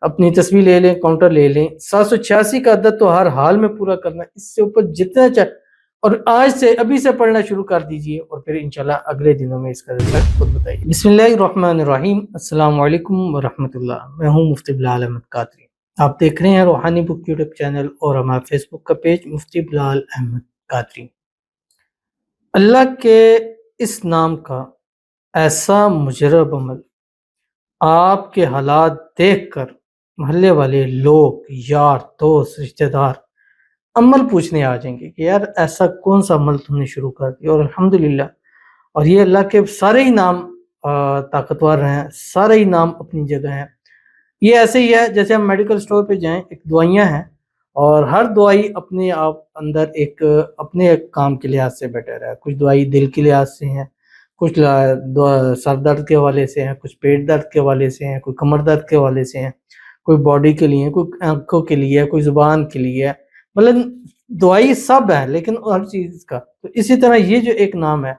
اپنی تصویر لے لیں، کاؤنٹر لے لیں، 786 کا عدد تو ہر حال میں پورا کرنا ہے، اس سے اوپر جتنا چاہے، اور آج سے ابھی سے پڑھنا شروع کر دیجئے، اور پھر انشاءاللہ اگلے دنوں میں اس کا رزلٹ خود بتائیے۔ بسم اللہ الرحمن الرحیم، السلام علیکم ورحمۃ اللہ، میں ہوں مفتی بلال احمد قادری۔ آپ دیکھ رہے ہیں روحانی بک یوٹیوب چینل اور ہمارا فیس بک کا پیج مفتی بلال احمد قادری۔ اللہ کے اس نام کا ایسا مجرب عمل آپ کے حالات دیکھ کر محلے والے لوگ، یار دوست، رشتہ دار عمل پوچھنے آ جائیں گے کہ یار ایسا کون سا عمل تم نے شروع کر دیا، اور الحمدللہ، اور یہ اللہ کے سارے ہی نام طاقتور ہیں، سارے ہی نام اپنی جگہ ہیں۔ یہ ایسے ہی ہے جیسے ہم میڈیکل سٹور پہ جائیں، ایک دوائیاں ہیں، اور ہر دوائی اپنے آپ اندر ایک اپنے ایک کام کے لحاظ سے بیٹر ہے۔ کچھ دوائی دل کے لحاظ سے ہیں، کچھ سر درد کے حوالے سے ہیں، کچھ پیٹ درد کے حوالے سے ہیں، کوئی کمر درد کے حوالے سے ہیں، کوئی باڈی کے لیے، کوئی آنکھوں کے لیے، کوئی زبان کے لیے، مطلب دوائی سب ہے لیکن ہر چیز کا۔ تو اسی طرح یہ جو ایک نام ہے،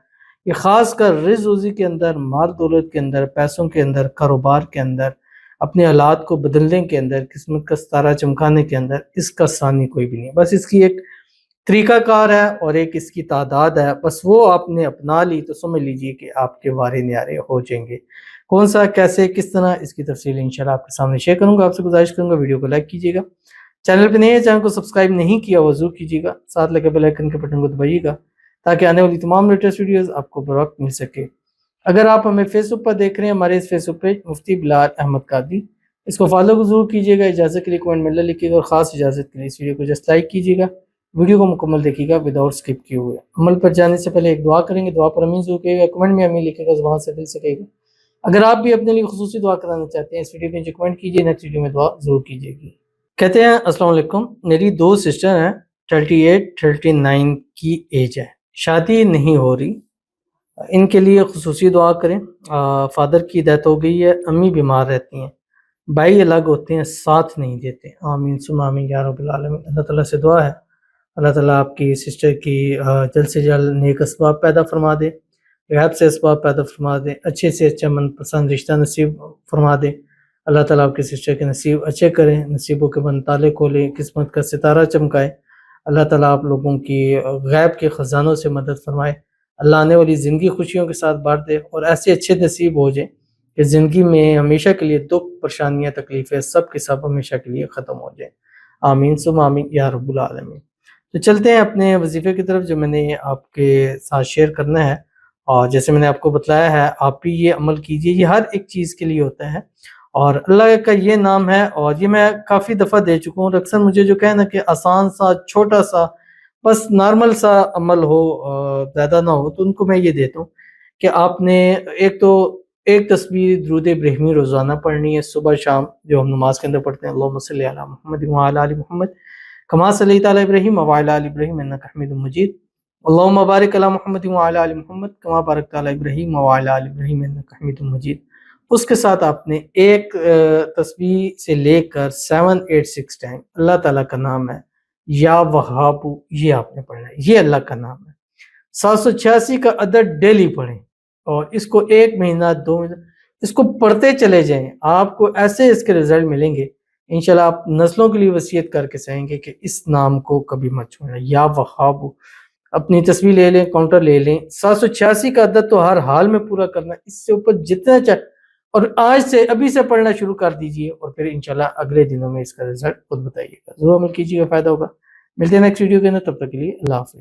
یہ خاص کر رزق روزی کے اندر، مال دولت کے اندر، پیسوں کے اندر، کاروبار کے اندر، اپنے حالات کو بدلنے کے اندر، قسمت کا ستارہ چمکانے کے اندر اس کا ثانی کوئی بھی نہیں ہے۔ بس اس کی ایک طریقہ کار ہے اور ایک اس کی تعداد ہے، بس وہ آپ نے اپنا لی تو سمجھ لیجئے کہ آپ کے وارے نیارے ہو جائیں گے۔ کون سا، کیسے، کس طرح، اس کی تفصیل انشاءاللہ آپ کے سامنے شیئر کروں گا۔ آپ سے گزارش کروں گا ویڈیو کو لائک کیجیے گا، چینل پہ نئے ہیں، چینل کو سبسکرائب نہیں کیا وہ ضرور کیجیے گا، ساتھ لگے بیل آئیکن کے بٹن کو دبائیے گا تاکہ آنے والی تمام لیٹسٹ ویڈیوز آپ کو بروقت مل سکے۔ اگر آپ ہمیں فیس بک پر دیکھ رہے ہیں، ہمارے اس فیس بک پیج مفتی بلال احمد قادری، اس کو فالو ضرور کیجیے گا، اجازت کے لیے کمنٹ میں اللہ لکھیے گا، اور خاص اجازت کے لیے اس ویڈیو کو جسٹ لائک کیجیے گا، ویڈیو کو مکمل دیکھیے گا وداؤٹ اسکپ کیے ہوئے۔ عمل پر جانے سے پہلے ایک دعا کریں گے، دعا پر امین ضرور کہیے گا، کمنٹ میں امین لکھے گا، زبان سے دل سے کہے گا۔ اگر آپ بھی اپنے لیے خصوصی دعا کرانا چاہتے ہیں، اس ویڈیو کے نیچے کمنٹ کیجیے، نیکسٹ ویڈیو میں دعا ضرور کیجیے گی۔ کہتے ہیں السلام علیکم، میری 2 سسٹر ہیں، 38 39 کی ایج ہے، شادی نہیں ہو رہی، ان کے لیے خصوصی دعا کریں۔ فادر کی ڈیتھ ہو گئی ہے، امی بیمار رہتی ہیں، بھائی الگ ہوتے ہیں، ساتھ نہیں دیتے، آمین ثم آمین یا رب العالمین۔ اللہ تعالیٰ سے دعا ہے اللہ تعالیٰ آپ کی سسٹر کی جلد سے جلد نیک اسباب پیدا فرما دے، غیب سے اسباب پیدا فرما دے، اچھے سے اچھا من پسند رشتہ نصیب فرما دے۔ اللہ تعالیٰ آپ کے سسٹر کے نصیب اچھے کریں، نصیبوں کے بند تالے کھولیں، قسمت کا ستارہ چمکائے۔ اللہ تعالیٰ آپ لوگوں کی غیب کے خزانوں سے مدد فرمائے۔ اللہ آنے والی زندگی خوشیوں کے ساتھ بھر دے، اور ایسے اچھے نصیب ہو جائیں کہ زندگی میں ہمیشہ کے لیے دکھ، پریشانیاں، تکلیفیں سب کے سب ہمیشہ کے لیے ختم ہو جائیں، آمین ثم آمین یا رب العالمین۔ تو چلتے ہیں اپنے وظیفے کی طرف جو میں نے آپ کے ساتھ شیئر کرنا ہے، اور جیسے میں نے آپ کو بتلایا ہے آپ بھی یہ عمل کیجئے، یہ ہر ایک چیز کے لیے ہوتا ہے، اور اللہ کا یہ نام ہے، اور یہ میں کافی دفعہ دے چکا ہوں، اور اکثر مجھے جو کہنا کہ آسان سا، چھوٹا سا، بس نارمل سا عمل ہو، زیادہ نہ ہو، تو ان کو میں یہ دیتا ہوں کہ آپ نے ایک تصویر درود ابراہیمی روزانہ پڑھنی ہے، صبح شام، جو ہم نماز کے اندر پڑھتے ہیں، اللہم صلی علی محمد وعلی آل محمد کما صلیت علی ابراہیم وعلی آل ابراہیم انک حمید مجید، اللہم بارک علی محمد وعلی آل محمد کما بارکت علی ابراہیم وعلی آل ابراہیم انک حمید مجید۔ اس کے ساتھ آپ نے ایک تسبیح سے لے کر 7 8 6 ٹائم اللہ تعالیٰ کا نام ہے یا وہاب، یہ آپ نے پڑھنا ہے، یہ اللہ کا نام ہے۔ 786 کا عدد ڈیلی پڑھیں، اور اس کو 1 مہینہ 2 مہینہ اس کو پڑھتے چلے جائیں، آپ کو ایسے اس کے رزلٹ ملیں گے انشاءاللہ، آپ نسلوں کے لیے وصیت کر کے سہیں گے کہ اس نام کو کبھی مت چھوڑنا، یا وہاب۔ اپنی تصویر لے لیں، کاؤنٹر لے لیں، 786 کا عدد تو ہر حال میں پورا کرنا ہے، اس سے اوپر جتنا چاہے، اور آج سے ابھی سے پڑھنا شروع کر دیجئے، اور پھر انشاءاللہ اگلے دنوں میں اس کا رزلٹ خود بتائیے گا، ضرور عمل کیجیے گا، فائدہ ہوگا۔ ملتے ہیں نیکسٹ ویڈیو کے اندر، تب تک کے لیے اللہ حافظ۔